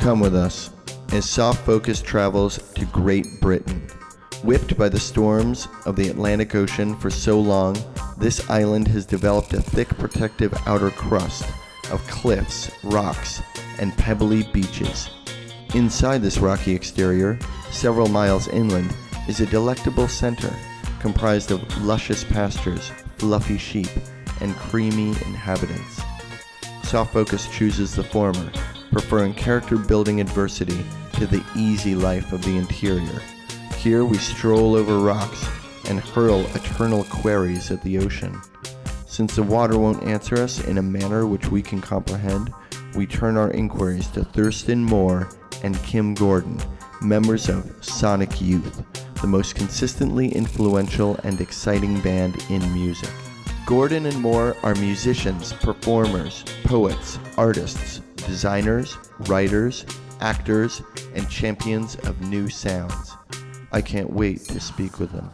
Come with us as Soft Focus travels to Great Britain. Whipped by the storms of the Atlantic Ocean for so long, this island has developed a thick protective outer crust of cliffs, rocks, and pebbly beaches. Inside this rocky exterior, several miles inland, is a delectable center comprised of luscious pastures, fluffy sheep, and creamy inhabitants. Soft Focus chooses the former, preferring character-building adversity to the easy life of the interior. Here we stroll over rocks and hurl eternal queries at the ocean. Since the water won't answer us in a manner which we can comprehend, we turn our inquiries to Thurston Moore and Kim Gordon, members of Sonic Youth, the most consistently influential and exciting band in music. Gordon and Moore are musicians, performers, poets, artists, designers, writers, actors, and champions of new sounds. I can't wait to speak with them.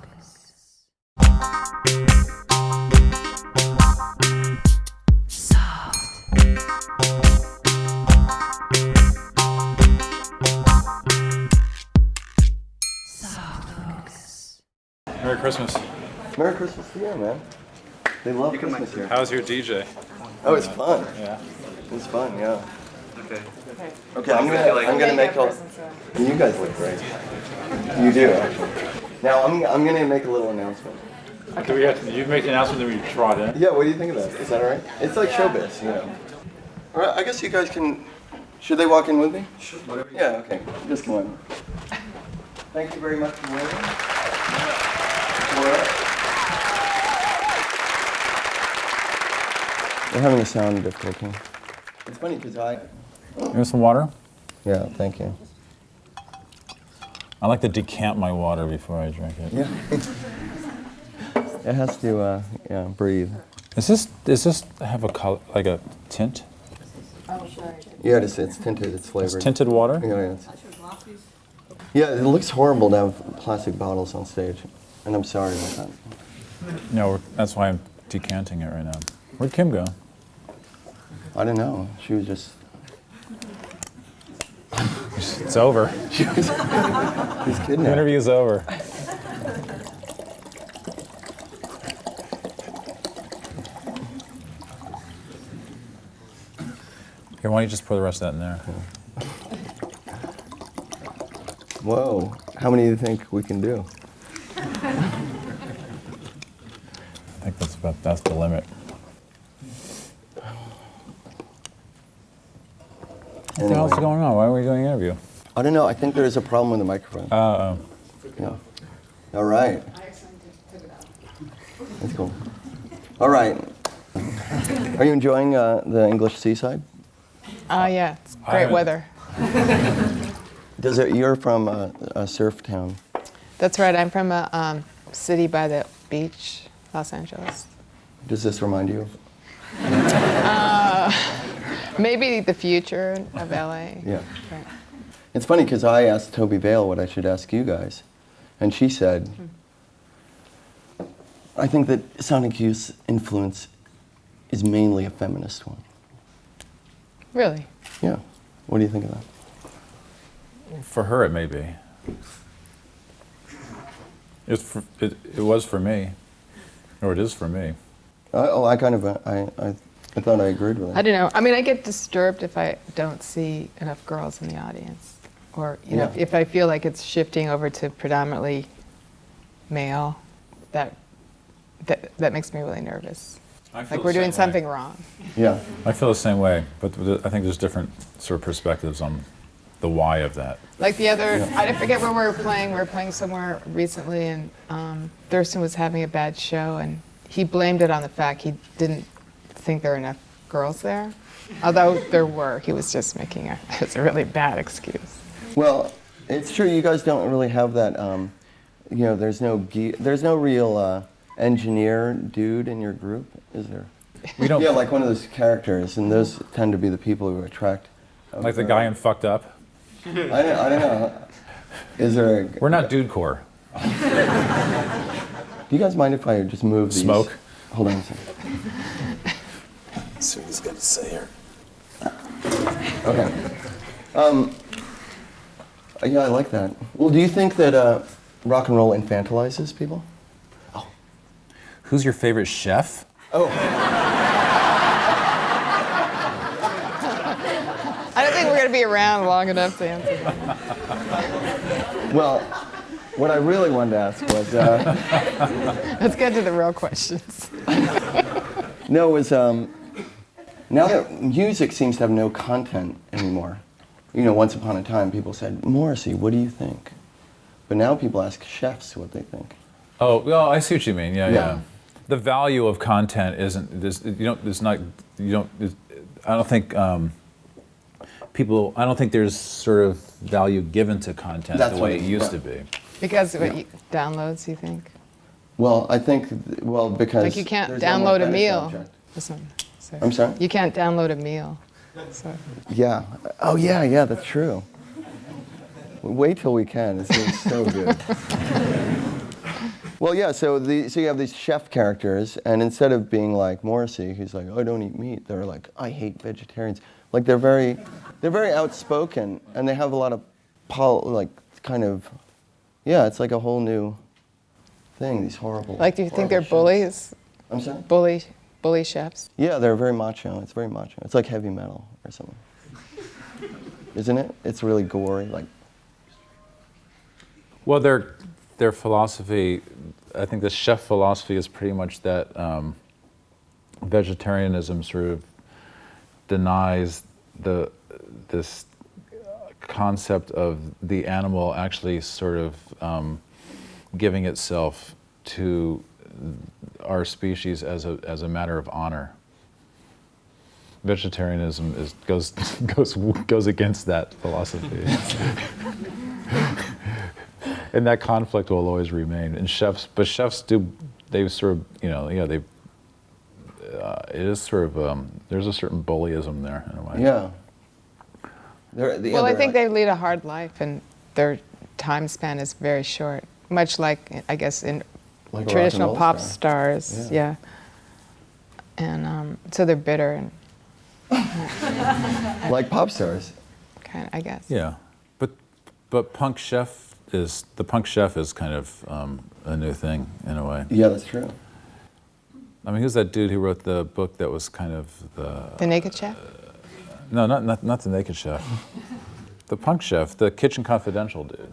Merry Christmas. Merry Christmas to you, man. They love Christmas here. How's your DJ? Oh, it's fun. Yeah. It's fun, yeah. Okay. Okay, I'm gonna make all. You guys look great. You do, actually. Now I'm gonna make a little announcement. Do we have to, you make the announcement that we trot in? Yeah, what do you think of that? Is that all right? It's like showbiz, you know. All right, I guess you guys can. Should they walk in with me? Sure. Whatever. Yeah. Okay. Just come on. Thank you very much for waiting. We're having a sound difficulty. It's funny because You want some water? Yeah, thank you. I like to decant my water before I drink it. Yeah. It has to, breathe. Does this have a color, like a tint? Oh, sure. Yeah, it's tinted, it's flavored. It's tinted water? Yeah, it looks horrible to have plastic bottles on stage, and I'm sorry about that. No, that's why I'm decanting it right now. Where'd Kim go? I don't know. She was just. It's over. She's The kidnapped. interview's over. Here, why don't you just pour the rest of that in there? Whoa! How many do you think we can do? I think that's the limit. What the hell's going on? Why are we doing an interview? I don't know. I think there is a problem with the microphone. Yeah. All right. That's cool. All right. Are you enjoying the English seaside? Yeah, it's great weather. You're from a surf town. That's right. I'm from a city by the beach, Los Angeles. Does this remind you of? Maybe the future of LA. Yeah. Right. It's funny because I asked Toby Vale what I should ask you guys, and she said, I think that Sonic Youth's influence is mainly a feminist one. Really? Yeah. What do you think of that? For her, it may be. It was for me, or it is for me. I thought I agreed with it. I don't know. I mean, I get disturbed if I don't see enough girls in the audience, or you know, if I feel like it's shifting over to predominantly male. That makes me really nervous. Like we're doing something wrong. Yeah. I feel the same way, but I think there's different sort of perspectives on the why of that. Like the other, I forget where we were playing. We were playing somewhere recently, and Thurston was having a bad show, and he blamed it on the fact he didn't think there were enough girls there. Although there were, he was just making it was a really bad excuse. Well, it's true. You guys don't really have that. There's no real engineer dude in your group, is there? We don't. Yeah, like one of those characters, and those tend to be the people who attract. Like the guy in Fucked Up. I don't know. Is there? We're not dude core. Do you guys mind if I just move these? Smoke. Hold on a second. See what he's got to say here. Okay. Yeah, I like that. Well, do you think that rock and roll infantilizes people? Who's your favorite chef? Oh. I don't think we're going to be around long enough to answer that. Well, what I really wanted to ask was, Let's get to the real questions. no, was now that music seems to have no content anymore. You know, once upon a time, people said, Morrissey, what do you think? But now people ask chefs what they think. Oh, well, I see what you mean. Yeah, Yeah. yeah. The value of content isn't. I don't think people. I don't think there's sort of value given to content That's the way what it used to be. Because of downloads, you think? Well, I think, because Like you can't there's no more download a fetish meal. object. I'm sorry? You can't download a meal. So. Yeah. Oh, yeah, that's true. Wait till we can. This is so good. Well, yeah, so you have these chef characters, and instead of being like Morrissey, who's like, I don't eat meat, they're like, I hate vegetarians. Like, they're very outspoken, and they have a lot of, it's like a whole new thing, these horrible. Like, do you think they're horrible chefs. bullies? I'm sorry? Bully chefs? Yeah, they're very macho. It's very macho. It's like heavy metal or something. Isn't it? It's really gory, like. Well, their philosophy, I think the chef philosophy is pretty much that vegetarianism sort of denies this concept of the animal actually sort of giving itself to our species as a matter of honor. Vegetarianism goes against that philosophy. And that conflict will always remain. And chefs they sort of, it is sort of, there's a certain bullyism there in a way. Yeah. I think they lead a hard life, and their time span is very short. Much like, I guess, in Like a traditional rock and roll pop star. stars. Yeah. And so they're bitter and Like pop stars. kind of, I guess. Yeah, but the punk chef is kind of a new thing in a way. Yeah, that's true. I mean, who's that dude who wrote the book that was kind of The Naked Chef? no, not the Naked Chef, the punk chef, the Kitchen Confidential dude.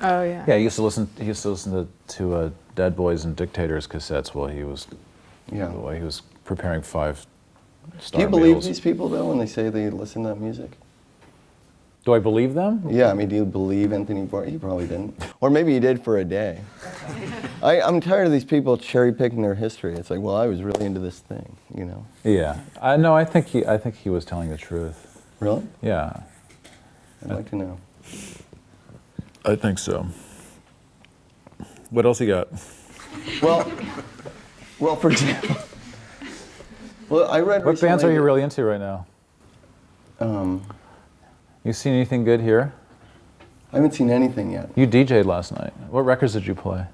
Oh, yeah. Yeah, he used to listen to Dead Boys and Dictators cassettes while he was preparing 5-star Do you believe meals. these people, though, when they say they listen to that music? Do I believe them? Yeah, I mean, do you believe Anthony Bourdain? He probably didn't. Or maybe he did for a day. I'm tired of these people cherry-picking their history. It's like, well, I was really into this thing, you know? Yeah, I think he was telling the truth. Really? Yeah, I'd like to know. I think so. What else you got? Well, for example, I read What bands recently are you really into right now? You seen anything good here? I haven't seen anything yet. You DJ'd last night. What records did you play?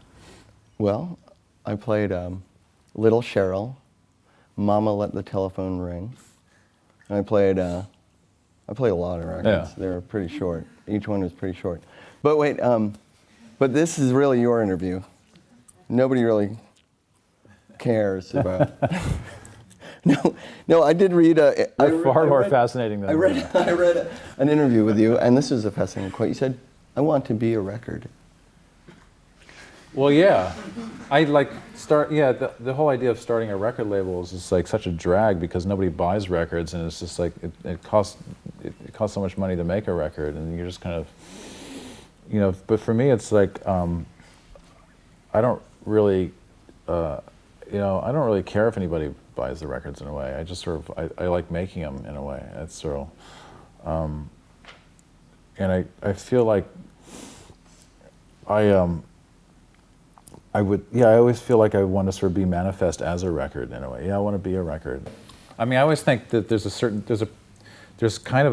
Well, I played Little Cheryl, Mama Let the Telephone Ring, and I played a lot of records. Yeah. They were pretty short. Each one was pretty short. But wait, but this is really your interview. Nobody really cares about. No, I did read. You're far more fascinating than I read an interview with you, and this was a fascinating quote. You said, "I want to be a record." Well, yeah, the whole idea of starting a record label is just like such a drag because nobody buys records, and it's just like it costs so much money to make a record, and you're just kind of, But for me, it's like I don't really care if anybody buys the records in a way. I just sort of I like making them in a way. That's sort of, and I feel like I always feel like I want to sort of be manifest as a record in a way. Yeah, I want to be a record. I mean, I always think that there's kind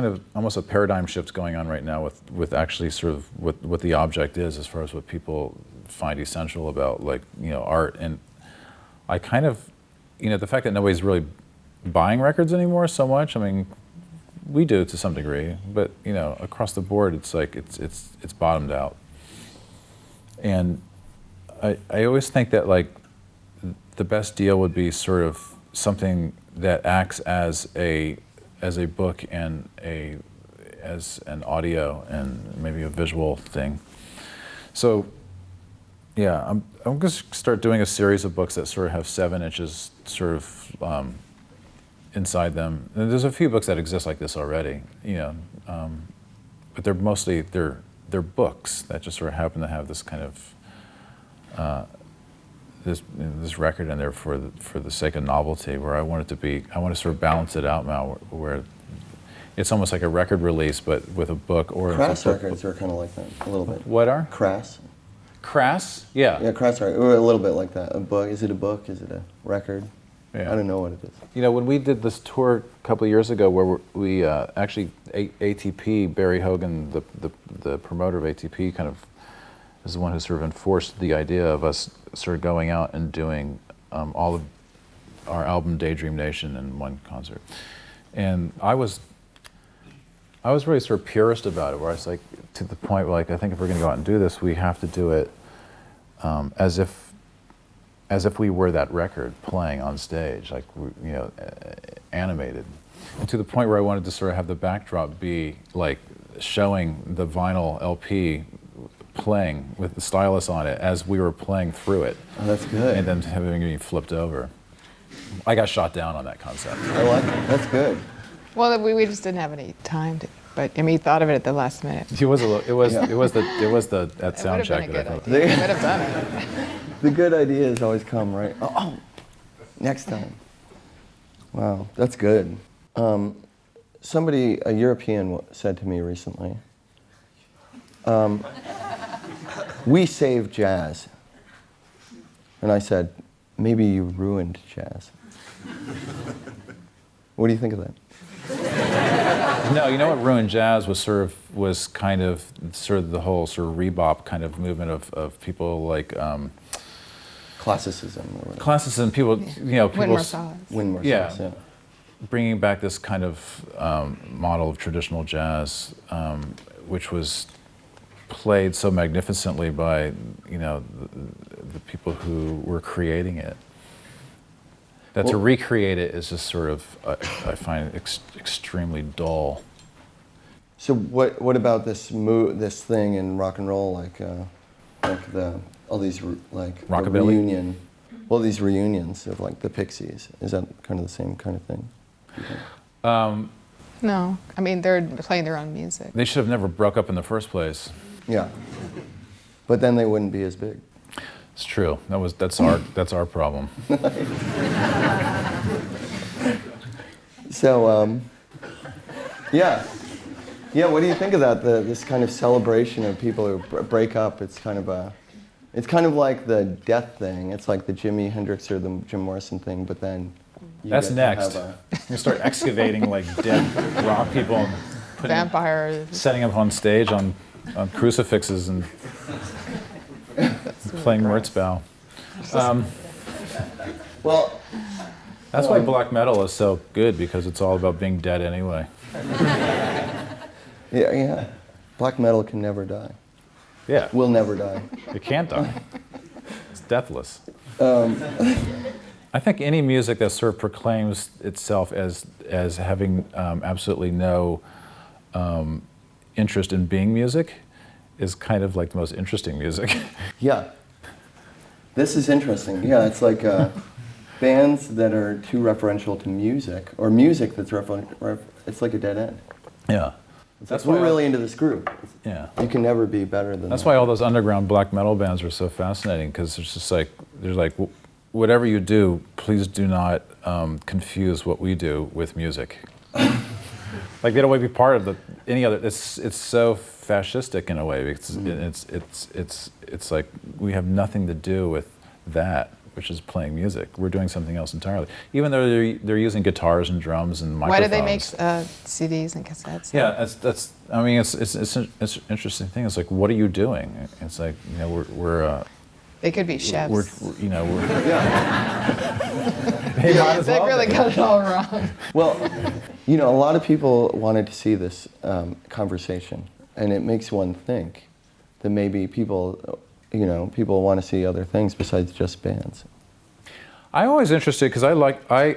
of almost a paradigm shift going on right now with actually sort of what the object is as far as what people find essential about art. And I kind of, the fact that nobody's really buying records anymore so much. I mean, we do to some degree, but you know, across the board, it's like it's bottomed out. And I always think that like the best deal would be sort of something that acts as a book and as an audio and maybe a visual thing. So yeah, I'm going to start doing a series of books that sort of have 7 inches sort of inside them. And there's a few books that exist like this already, you know, but they're mostly they're books that just sort of happen to have this kind of this record in there for the sake of novelty. Where I want to sort of balance it out now, where it's almost like a record release, but with a book or Crass records are kind of like that a little bit. What are Crass? Crass? Yeah. Yeah, Crass records. Or a little bit like that. A book? Is it a book? Is it a record? Yeah. I don't know what it is. You know, when we did this tour a couple of years ago, where we actually ATP, Barry Hogan, the promoter of ATP, kind of is the one who sort of enforced the idea of us sort of going out and doing all of our album Daydream Nation in one concert. And I was really sort of purist about it, where I was like, to the point where like, I think if we're going to go out and do this, we have to do it as if we were that record playing on stage, like, you know, animated. And to the point where I wanted to sort of have the backdrop be like showing the vinyl LP playing with the stylus on it as we were playing through it. Oh, that's good. And then having it flipped over. I got shot down on that concept. I like it. That's good. Well, we just didn't have any time to, but I mean, he thought of it at the last minute. It was the at It sound would have check been a that I good thought. idea. He would have done it. The good ideas always come, right? Oh, next time. Wow, that's good. Somebody, a European, said to me recently, we saved jazz. And I said, maybe you ruined jazz. What do you think of that? No, you know what ruined jazz was kind of the whole sort of rebop kind of movement of people like Classicism or whatever. classicism. People, you know, people. Win Marsalis, yeah. Bringing back this kind of model of traditional jazz, which was played so magnificently by, you know, the people who were creating it. That to recreate it is just sort of, I find extremely dull. So what about this thing in rock and roll, like all these like Rockabilly? the reunion, all these reunions of like the Pixies? Is that kind of the same kind of thing? do you think? No, I mean, they're playing their own music. They should have never broke up in the first place. Yeah, but then they wouldn't be as big. It's true. That's our problem. So, yeah. What do you think of that? This kind of celebration of people who break up. It's kind of like the death thing. It's like the Jimi Hendrix or the Jim Morrison thing. But then That's next. You start excavating like dead rock people and Vampires. setting up on stage on crucifixes and playing Murzbow. Well, That's why black metal is so good, because it's all about being dead anyway. yeah. Black metal can never die. Yeah, Will never die. it can't die. It's deathless. I think any music that sort of proclaims itself as having absolutely no interest in being music is kind of like the most interesting music. Yeah. This is interesting. Yeah, it's like bands that are too referential to music, or music that's it's like a dead end. Yeah. That's we're really into this group. Yeah. You can never be better than That's that. why all those underground black metal bands are so fascinating, because it's just like, there's like, whatever you do, please do not confuse what we do with music. Like, they don't want to be part of any other. It's so fascistic in a way. It's like we have nothing to do with that, which is playing music. We're doing something else entirely. Even though they're using guitars and drums and microphones. Why do they make CDs and cassettes? Yeah, that's. I mean, it's an interesting thing. It's like, what are you doing? It's like, you know, They could be chefs. we're you know, we're, They might as They well really be. got it all wrong. Well, a lot of people wanted to see this conversation, and it makes one think that maybe people want to see other things besides just bands. I'm always interested because like I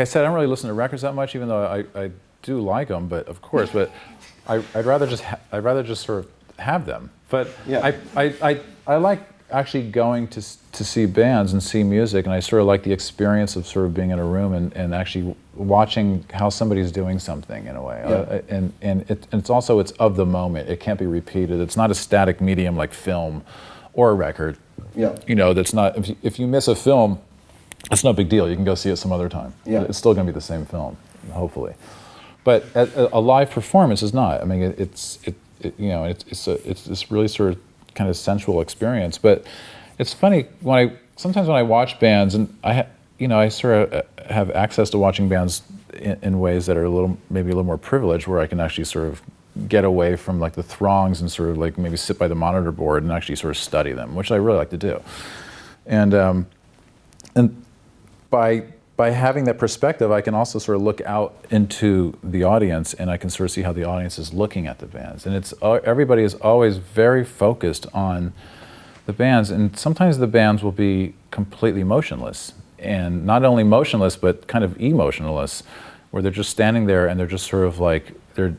said, I don't really listen to records that much, even though I do like them. But of course, I'd rather just sort of have them. But Yeah. I like actually going to see bands and see music, and I sort of like the experience of sort of being in a room and actually watching how somebody's doing something in a way. Yeah. And it's also of the moment. It can't be repeated. It's not a static medium like film or a record. Yeah. That's not, if you miss a film, it's no big deal. You can go see it some other time. Yeah. It's still going to be the same film, hopefully. But a live performance is not. I mean, it's this really sort of kind of sensual experience. But it's funny sometimes when I watch bands, and I sort of have access to watching bands in ways that are maybe a little more privileged, where I can actually sort of get away from like the throngs and sort of like maybe sit by the monitor board and actually sort of study them, which I really like to do. And by having that perspective, I can also sort of look out into the audience, and I can sort of see how the audience is looking at the bands. And everybody is always very focused on the bands, and sometimes the bands will be completely motionless, and not only motionless but kind of emotionless, where they're just standing there and they're just sort of like they're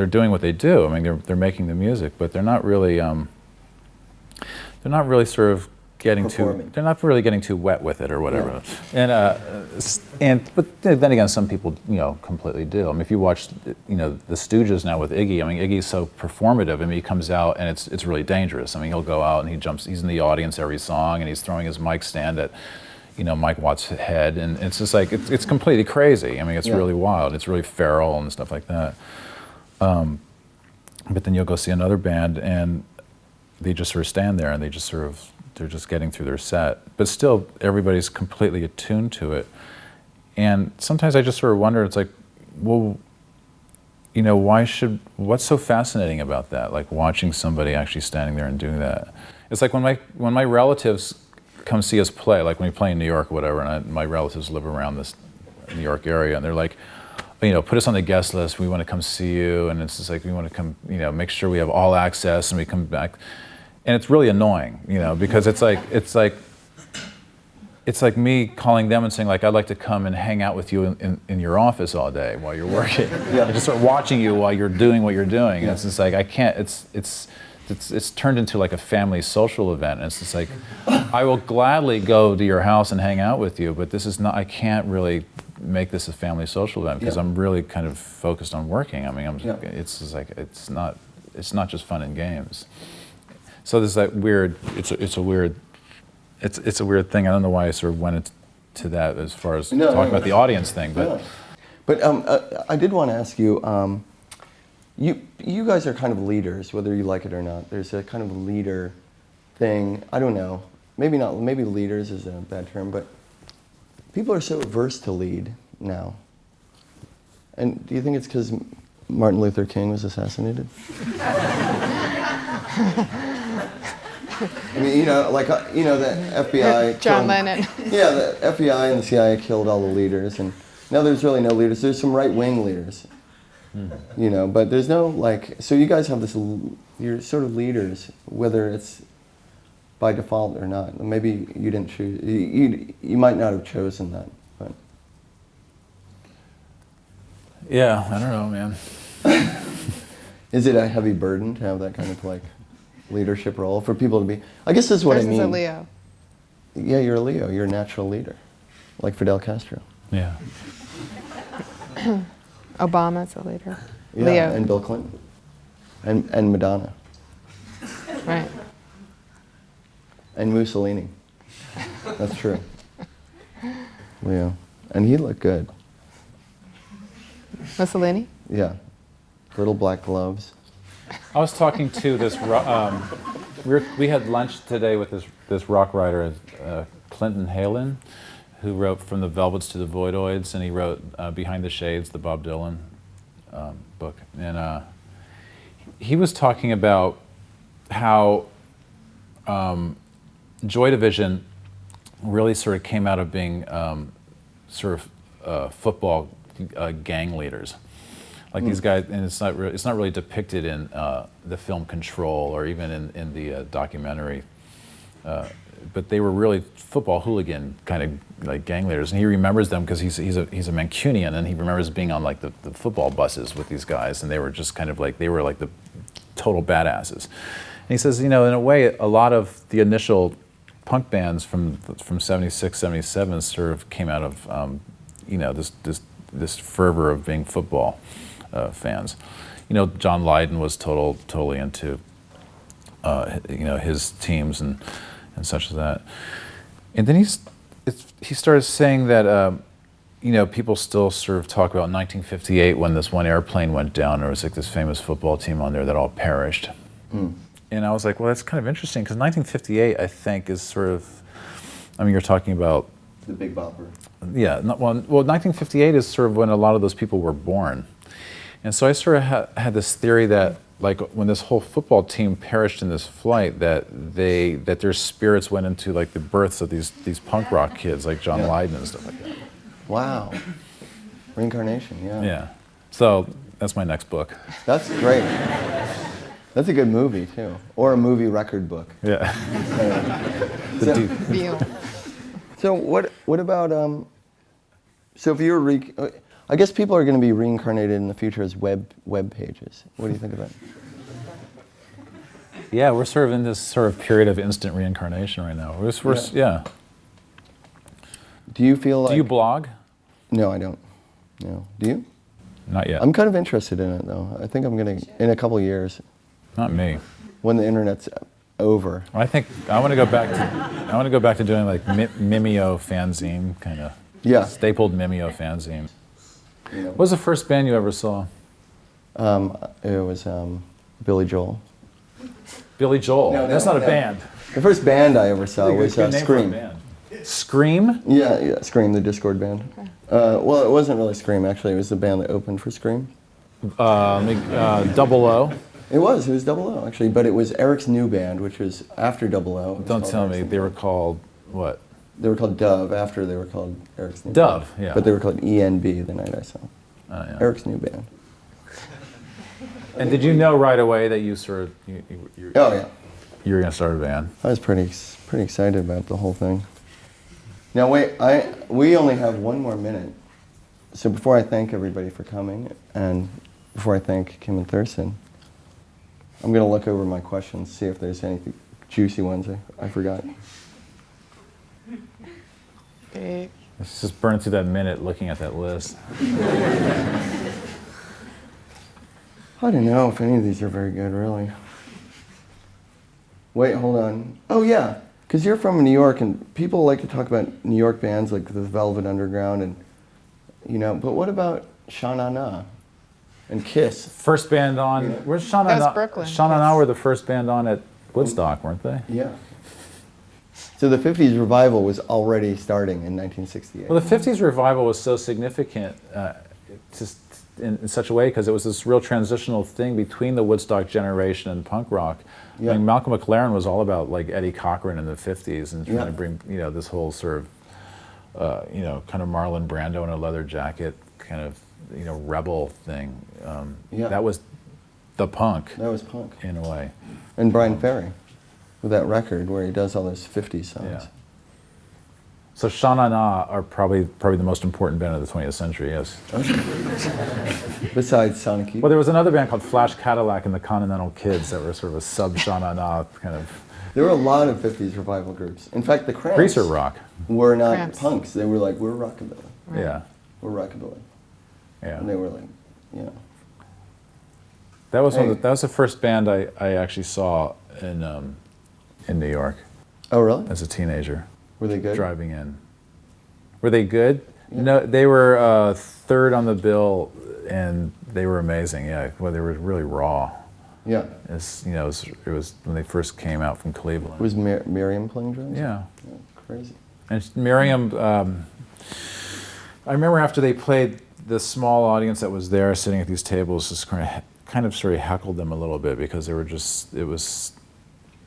doing what they do. I mean, they're making the music, but they're not really sort of they're not really getting too wet with it or whatever. Yeah. But then again, some people completely do. I mean, if you watch the Stooges now with Iggy, I mean, Iggy's so performative. I mean, he comes out and it's really dangerous. I mean, he'll go out and he's in the audience every song, and he's throwing his mic stand at Mike Watt's head, and it's just like it's completely crazy. I mean, it's really wild. It's really feral and stuff like that. But then you'll go see another band, and they just sort of stand there, and they're just getting through their set. But still, everybody's completely attuned to it. And sometimes I just sort of wonder, it's like, well, what's so fascinating about that? Like watching somebody actually standing there and doing that. It's like when my relatives come see us play, like when we play in New York or whatever, and my relatives live around this New York area, and they're like, put us on the guest list, we want to come see you, and it's just like, we want to come, make sure we have all access, and we come back. And it's really annoying, because it's like me calling them and saying, like, I'd like to come and hang out with you in your office all day while you're working. And just sort of watching you while you're doing what you're doing. And it's just like, I can't, it's turned into like a family social event. And it's just like, I will gladly go to your house and hang out with you, but I can't really make this a family social event because I'm really kind of focused on working. I mean, it's just like, it's not just fun and games. So there's that weird. It's a weird thing. I don't know why I sort of went into that as far as talking about the audience thing, but. But I did want to ask you. You guys are kind of leaders, whether you like it or not. There's a kind of leader thing. I don't know. Maybe not. Maybe leaders is a bad term, but people are so averse to lead now. And do you think it's because Martin Luther King was assassinated? I mean, the FBI. John Lennon. Yeah, the FBI and the CIA killed all the leaders, and now there's really no leaders. There's some right-wing leaders, but there's no So you guys have this. You're sort of leaders, whether it's by default or not. Maybe you didn't choose. You might not have chosen that, but. Yeah, I don't know, man. Is it a heavy burden to have that kind of leadership role for people to be? I guess this is what I mean. Thurston's a Leo. Yeah, you're a Leo. You're a natural leader, like Fidel Castro. Yeah. Obama's a leader. Yeah, Leo. and Bill Clinton, and Madonna, Right. and Mussolini. That's true. Leo, and he looked good. Mussolini? Yeah, little black gloves. I was talking to this. We had lunch today with this rock writer, Clinton Halen, who wrote From the Velvets to the Voidoids, and he wrote Behind the Shades, the Bob Dylan book. And he was talking about how Joy Division really sort of came out of being football gang leaders. Like these guys, and it's not really depicted in the film Control or even in the documentary. But they were really football hooligan kind of like gang leaders, and he remembers them because he's a Mancunian, and he remembers being on like the football buses with these guys, and they were just kind of like they were like the total badasses. And he says, in a way, a lot of the initial punk bands from 76, 77 sort of came out of this fervor of being football fans. John Lydon was totally into his teams and such as that. And then he started saying that people still sort of talk about 1958 when this one airplane went down. There was like this famous football team on there that all perished. And I was like, well, that's kind of interesting because 1958, I think, is sort of, you're talking about The Big Bopper. Yeah, 1958 is sort of when a lot of those people were born. And so I sort of had this theory that, like, when this whole football team perished in this flight, that their spirits went into like the births of these punk rock kids, like John Lydon and stuff like that. Wow. Reincarnation, yeah. Yeah. So that's my next book. That's great. That's a good movie too, or a movie record book. Yeah. Feel. So what about so if you're I guess people are going to be reincarnated in the future as web pages. What do you think of that? Yeah, we're sort of in this sort of period of instant reincarnation right now. Yeah. Do you feel like? Do you blog? No, I don't. No. Do you? Not yet. I'm kind of interested in it though. I think I'm gonna in a couple of years. Not me. When the internet's over. I think I want to go back to doing like Mimeo fanzine kind of. Yeah. Stapled Mimeo fanzine. What was the first band you ever saw? It was Billy Joel. Billy Joel. No, that's not a band. The first band I ever saw was Good name for a Scream. band. Scream? Yeah, Scream, the Discord band. Well, it wasn't really Scream, actually. It was the band that opened for Scream. Double O. It was Double O, actually, but it was Eric's new band, which was after Double O. Don't tell me. They were called what? They were called Dove after they were called Eric's new Dove, band. yeah. But they were called ENB the night I saw them. Yeah. Eric's new band. And did you know right away that you sort of Oh, yeah. you were going to start a band? I was pretty excited about the whole thing. Now wait, we only have one more minute. So before I thank everybody for coming, and before I thank Kim and Thurston, I'm going to look over my questions, see if there's any juicy ones I forgot. Okay. Let's just burn through that minute looking at that list. I don't know if any of these are very good, really. Wait, hold on. Oh, yeah, because you're from New York, and people like to talk about New York bands like the Velvet Underground, and but what about Sha Na Na and Kiss? First band on. Yeah. Where's Sha Na That was Na? Brooklyn, Sha Na Na yes. were the first band on at Woodstock, weren't they? Yeah. So the 50s revival was already starting in 1968. Well, the 50s revival was so significant just in such a way because it was this real transitional thing between the Woodstock generation and punk rock. Yeah. I mean, Malcolm McLaren was all about like Eddie Cochran in the 50s and trying Yeah. to bring this whole sort of kind of Marlon Brando in a leather jacket kind of rebel thing. Yeah. That was the punk That was punk. in a way. And Brian Ferry with that record where he does all those 50s songs. Yeah. So Sha Na Na are probably the most important band of the 20th century, yes. Besides Sonic Youth. Well, there was another band called Flash Cadillac and the Continental Kids that were sort of a sub-Sha Na Na kind of There were a lot of 50s revival groups. In fact, the Cramps greaser rock. were not Cramps. punks. They were like, we're rockabilly. Right. Yeah, We're rockabilly. yeah. And they were like, yeah. That was Hey. that was the first band I actually saw in New York Oh, really? as a teenager, Were they good? driving in. Were they good? Yeah. No, they were third on the bill, and they were amazing. Yeah, well, they were really raw. Yeah. It was when they first came out from Cleveland. Was Miriam playing drums? Yeah. Yeah, crazy. And Miriam, I remember after they played, the small audience that was there sitting at these tables just kind of sort of heckled them a little bit because they were just, it was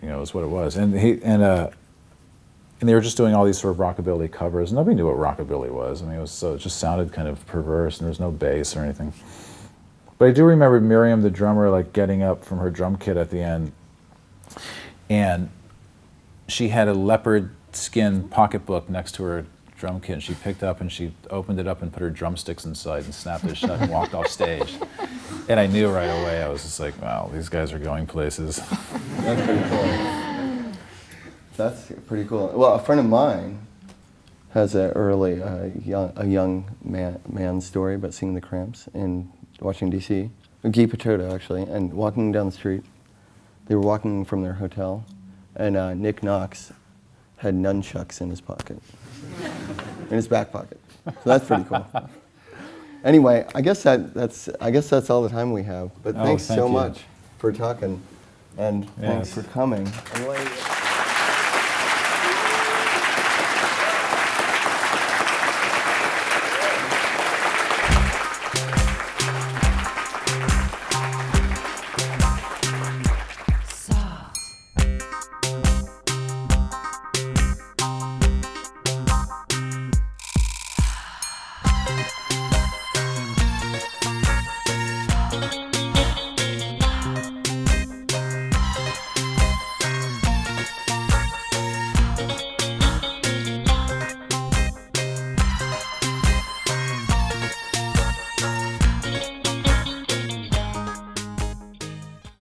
is what it was. And they were just doing all these sort of rockabilly covers. Nobody knew what rockabilly was. I mean, it just sounded kind of perverse, and there was no bass or anything. But I do remember Miriam, the drummer, like getting up from her drum kit at the end, and she had a leopard skin pocketbook next to her drum kit, and she picked up and she opened it up and put her drumsticks inside and snapped it shut and walked off stage. And I knew right away, I was just like, wow, these guys are going places. That's pretty cool. That's pretty cool. Well, a friend of mine has a young man story about seeing the Cramps in Washington, D.C. Guy Picciotto, actually, and walking down the street. They were walking from their hotel, and Nick Knox had nunchucks in his pocket, in his back pocket. So that's pretty cool. Anyway, I guess that's all the time we have. But thanks thank so you. much for talking, and thanks for coming.